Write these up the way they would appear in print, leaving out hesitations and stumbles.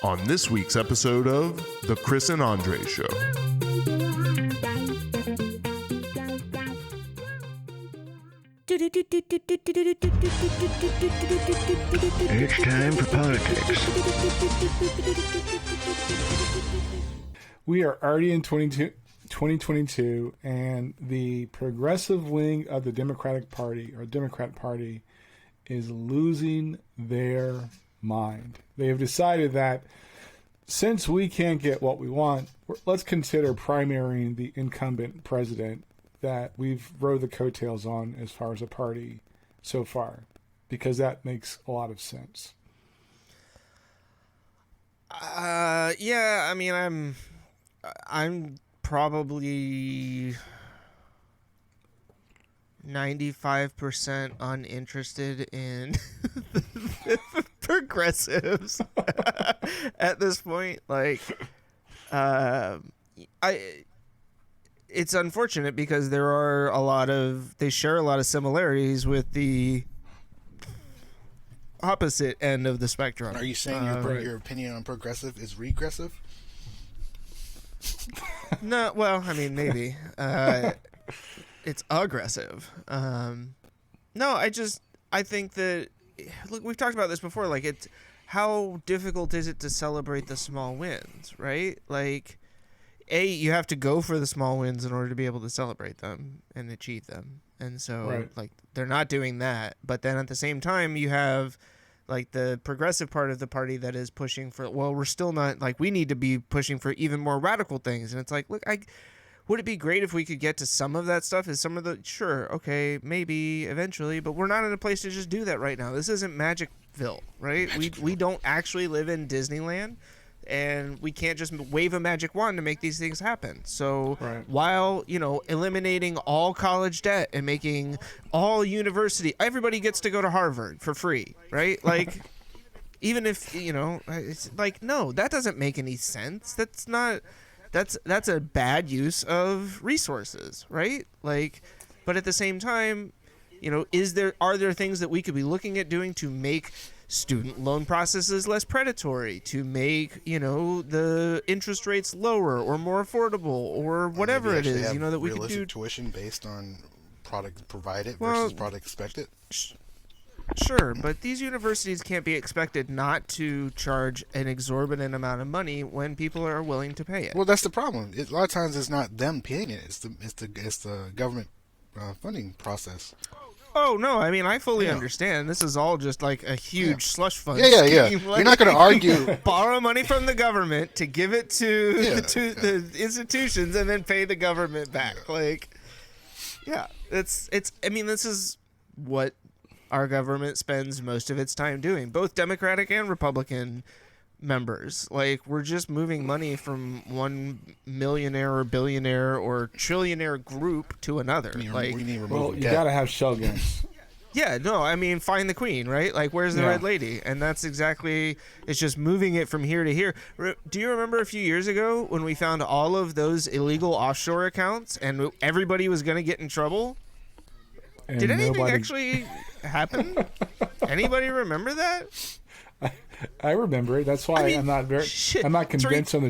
on this week's episode of The Chris and Andre Show. It's time for politics. We are already in 2022, and the progressive wing of the Democratic Party, or Democrat Party, is losing their mind. They have decided that since we can't get what we want, let's consider primarying the incumbent president that we've rode the coattails on as far as a party so far, because that makes a lot of sense. Yeah, I mean, I'm probably 95% uninterested in progressives at this point. Like, it's unfortunate because they share a lot of similarities with the opposite end of the spectrum. Are you saying your opinion on progressive is regressive? No, well, I mean, maybe. It's aggressive. No, I think that, look, we've talked about this before, like, how difficult is it to celebrate the small wins, right? Like, you have to go for the small wins in order to be able to celebrate them and achieve them. And so, right. Like, they're not doing that. But then at the same time, you have, like, the progressive part of the party that is pushing for, well, we're still not, like, we need to be pushing for even more radical things. And it's like, look, would it be great if we could get to some of that stuff? Sure, okay, maybe eventually, but we're not in a place to just do that right now. This isn't Magicville, right? We don't actually live in Disneyland. And we can't just wave a magic wand to make these things happen. So while, eliminating all college debt and making all everybody gets to go to Harvard for free, right? Like, even if, it's like, no, that doesn't make any sense. That's a bad use of resources, right? Like, but at the same time, are there things that we could be looking at doing to make student loan processes less predatory, to make the interest rates lower or more affordable, or whatever it is that we could do? Tuition based on product provided versus product expected. Sure, but these universities can't be expected not to charge an exorbitant amount of money when people are willing to pay it. Well, that's the problem. A lot of times it's not them paying it; it's the government funding process. Oh, no, I mean, I fully understand. This is all just like a huge slush fund. Yeah. Scheme. You're not going to argue. Borrow money from the government to give it to the institutions and then pay the government back. Like, this is what our government spends most of its time doing, both Democratic and Republican members. Like, we're just moving money from one millionaire or billionaire or trillionaire group to another. You got to have shell games. Yeah, no, I mean, find the queen, right? Like, where's the red lady? And that's exactly, it's just moving it from here to here. Do you remember a few years ago when we found all of those illegal offshore accounts and everybody was going to get in trouble? And did anything actually happen? Anybody remember that? I remember it. That's why I'm not convinced on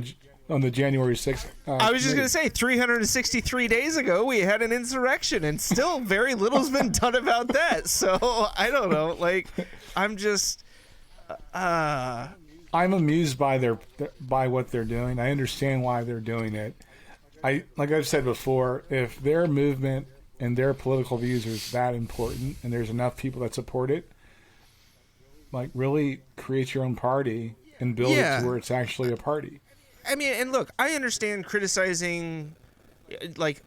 the January 6th. I was just going to say, 363 days ago, we had an insurrection, and still very little's been done about that. So, I don't know. Like, I'm just... I'm amused by what they're doing. I understand why they're doing it. Like I've said before, if their movement and their political views are that important, and there's enough people that support it, like, really create your own party and build it to where it's actually a party. I mean, and look, I understand criticizing, like,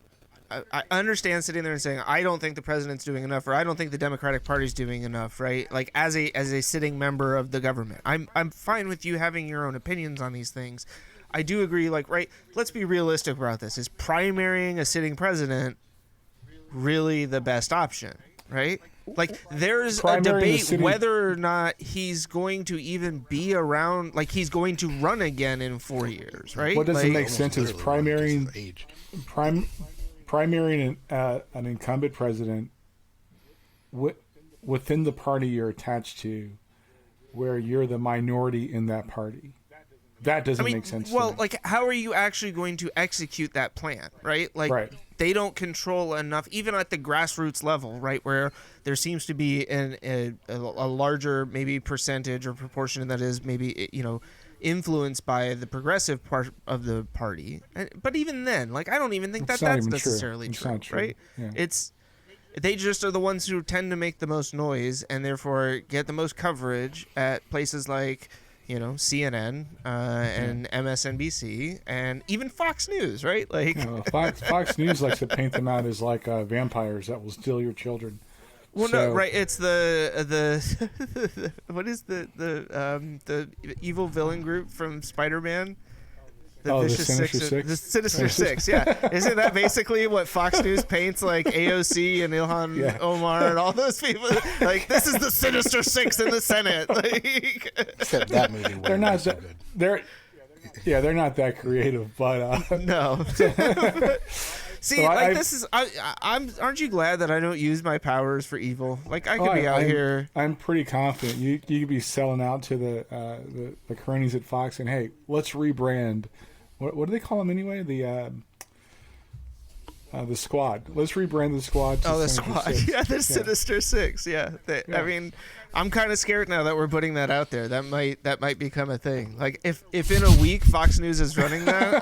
I understand sitting there and saying, I don't think the president's doing enough, or I don't think the Democratic Party's doing enough, right? Like, as a sitting member of the government. I'm fine with you having your own opinions on these things. I do agree, like, right, let's be realistic about this. Is primarying a sitting president really the best option, right? Like, there's a debate whether or not he's going to even be around, like, he's going to run again in 4 years, right? What doesn't like, make sense is primarying an incumbent president within the party you're attached to, where you're the minority in that party. That doesn't make sense. Well, to me. like, how are you actually going to execute that plan, right? Like, Right. they don't control enough, even at the grassroots level, right, where there seems to be a larger maybe percentage or proportion that is maybe, influenced by the progressive part of the party. But even then, like, I don't even think It's that not that's even true. necessarily It's true, not true. right? Yeah. They just are the ones who tend to make the most noise and therefore get the most coverage at places like, CNN and MSNBC and even Fox News, right? Like, Fox News likes to paint them out as like vampires that will steal your children. well, So- no, right? It's the what is the evil villain group from Spider-Man? The Vicious Sinister Six? The Sinister Six, yeah. Isn't that basically what Fox News paints like AOC and Ilhan Yeah. Omar and all those people? Like, this is the Sinister Six in the Senate. Like, Except that movie. They're not so that. good. They're not that creative, but no. See, So this is. I'm. Aren't you glad that I don't use my powers for evil? Like, I could be out here. I'm pretty confident you could be selling out to the cronies at Fox and hey, let's rebrand. What do they call them anyway? The squad. Let's rebrand the squad. To Oh, the Sinister squad. Six. Yeah, the Sinister Six. Yeah. Yeah. I mean, I'm kind of scared now that we're putting that out there. That might become a thing. Like, if in a week Fox News is running that,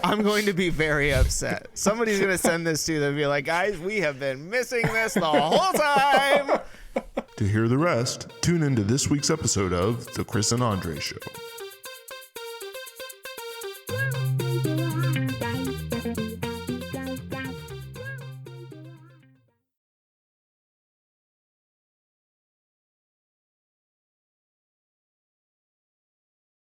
I'm going to be very upset. Somebody's going to send this to them and be like, guys, we have been missing this the whole time. To hear the rest, tune into this week's episode of The Chris and Andre Show.